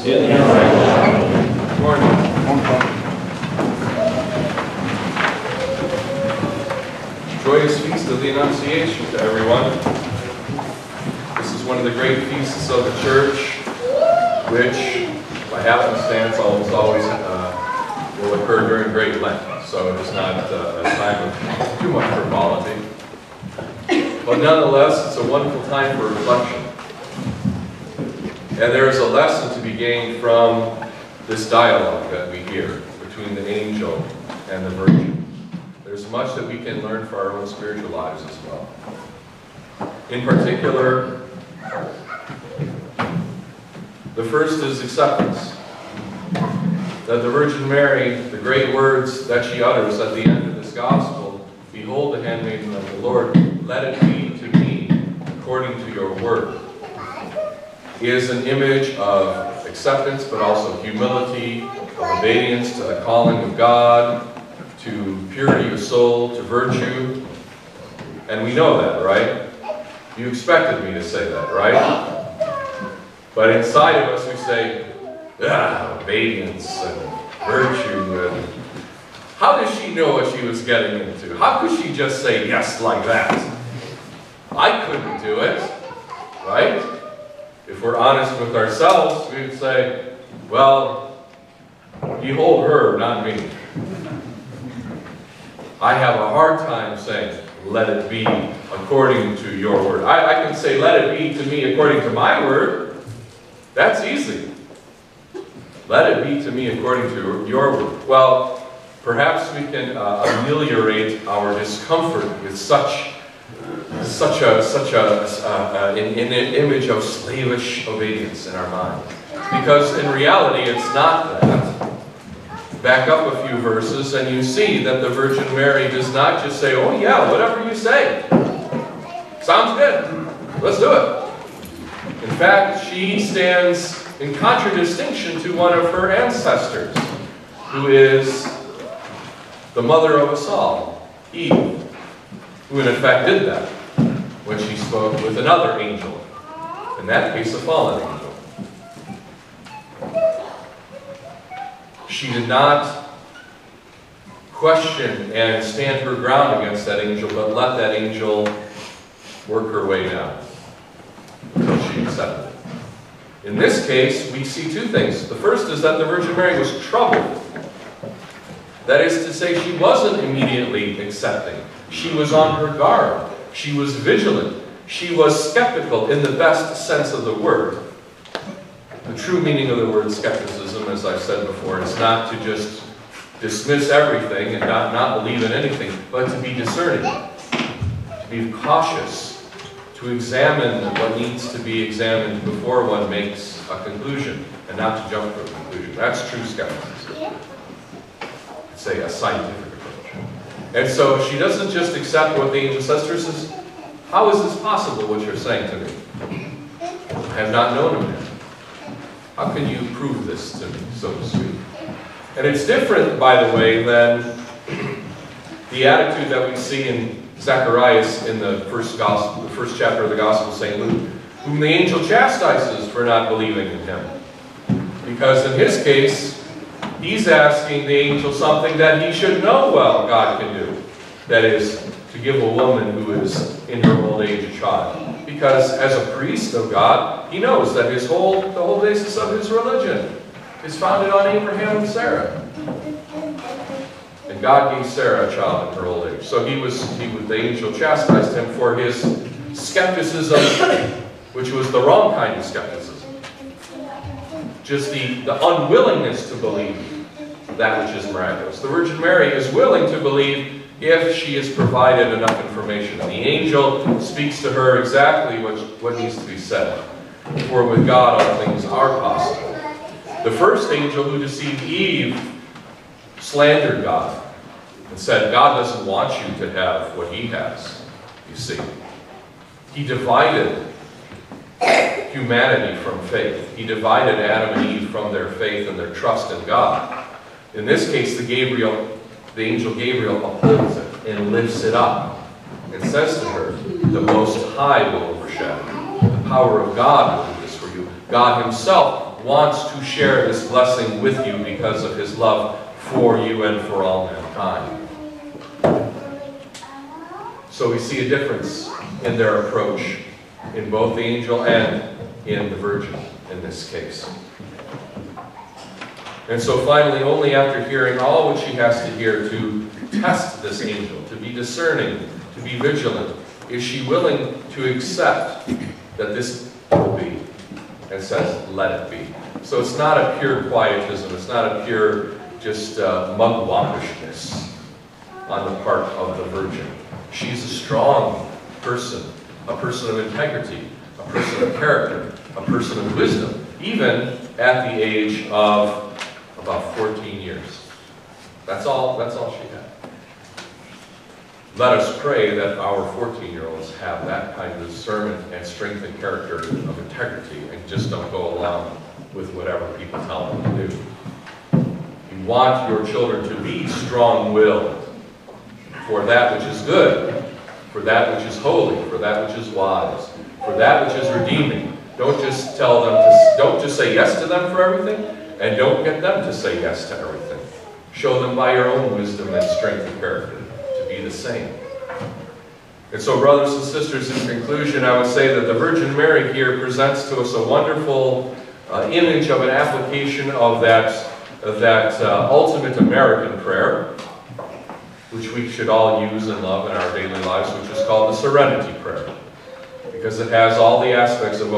Good morning. Joyous feast of the Annunciation to everyone. This is one of the great feasts of the church, which, by happenstance, almost always will occur during Great Lent. So it is not a time of too much frivolity. But nonetheless, it's a wonderful time for reflection. And there is a lesson to be gained from this dialogue that we hear between the angel and the virgin. There's much that we can learn for our own spiritual lives as well. In particular, the first is acceptance. That the Virgin Mary, the great words that she utters at the end of this gospel, "Behold the handmaiden of the Lord, let it be to me according to your word," is an image of acceptance, but also humility, of obedience to the calling of God, to purity of soul, to virtue. And we know that, right? You expected me to say that, right? But inside of us we say, obedience and virtue. And how does she know what she was getting into? How could she just say yes like that? I couldn't do it, right? If we're honest with ourselves, we would say, well, behold her, not me. I have a hard time saying, let it be according to your word. I can say, let it be to me according to my word. That's easy. Let it be to me according to your word. Well, perhaps we can ameliorate our discomfort with such an image of slavish obedience in our mind. Because in reality, it's not that. Back up a few verses and you see that the Virgin Mary does not just say, oh yeah, whatever you say. Sounds good. Let's do it. In fact, she stands in contradistinction to one of her ancestors, who is the mother of us all, Eve, who in effect did that when she spoke with another angel, in that case a fallen angel. She did not question and stand her ground against that angel, but let that angel work her way down until she accepted it. In this case, we see two things. The first is that the Virgin Mary was troubled. That is to say, she wasn't immediately accepting. She was on her guard. She was vigilant. She was skeptical in the best sense of the word. The true meaning of the word skepticism, as I've said before, is not to just dismiss everything and not believe in anything, but to be discerning, to be cautious, to examine what needs to be examined before one makes a conclusion, and not to jump to a conclusion. That's true skepticism. Say a scientific approach. And so she doesn't just accept what the angel says to her. She says, how is this possible, what you're saying to me? I have not known him yet. How can you prove this to me, so to speak? And it's different, by the way, than the attitude that we see in Zacharias in the first chapter of the Gospel of St. Luke, whom the angel chastises for not believing in him. Because in his case, he's asking the angel something that he should know well God can do. That is, to give a woman who is in her old age a child. Because as a priest of God, he knows that the whole basis of his religion is founded on Abraham and Sarah. And God gave Sarah a child in her old age. So the angel chastised him for his skepticism, which was the wrong kind of skepticism. Just the unwillingness to believe that which is miraculous. The Virgin Mary is willing to believe if she is provided enough information. And the angel speaks to her exactly what needs to be said. For with God all things are possible. The first angel who deceived Eve slandered God and said, God doesn't want you to have what he has, you see. He divided humanity from faith. He divided Adam and Eve from their faith and their trust in God. In this case, the angel Gabriel upholds it and lifts it up and says to her, the Most High will overshadow you. The power of God will do this for you. God himself wants to share this blessing with you because of his love for you and for all mankind. So we see a difference in their approach in both the angel and in the virgin in this case. And so finally, only after hearing all which she has to hear to test this angel, to be discerning, to be vigilant, is she willing to accept that this will be, and says, let it be. So it's not a pure quietism, it's not a pure just mugwumpishness on the part of the virgin. She's a strong person, a person of integrity, a person of character, a person of wisdom, even at the age of about 14 years. That's all she had. Let us pray that our 14-year-olds have that kind of discernment and strength and character of integrity and just don't go along with whatever people tell them to do. You want your children to be strong-willed for that which is good, for that which is holy, for that which is wise, for that which is redeeming. Don't just tell them don't just say yes to them for everything, and don't get them to say yes to everything. Show them by your own wisdom and strength and character to be the same. And so, brothers and sisters, in conclusion, I would say that the Virgin Mary here presents to us a wonderful image of an application of that ultimate American prayer, which we should all use and love in our daily lives, which is called the Serenity Prayer, because it has all the aspects of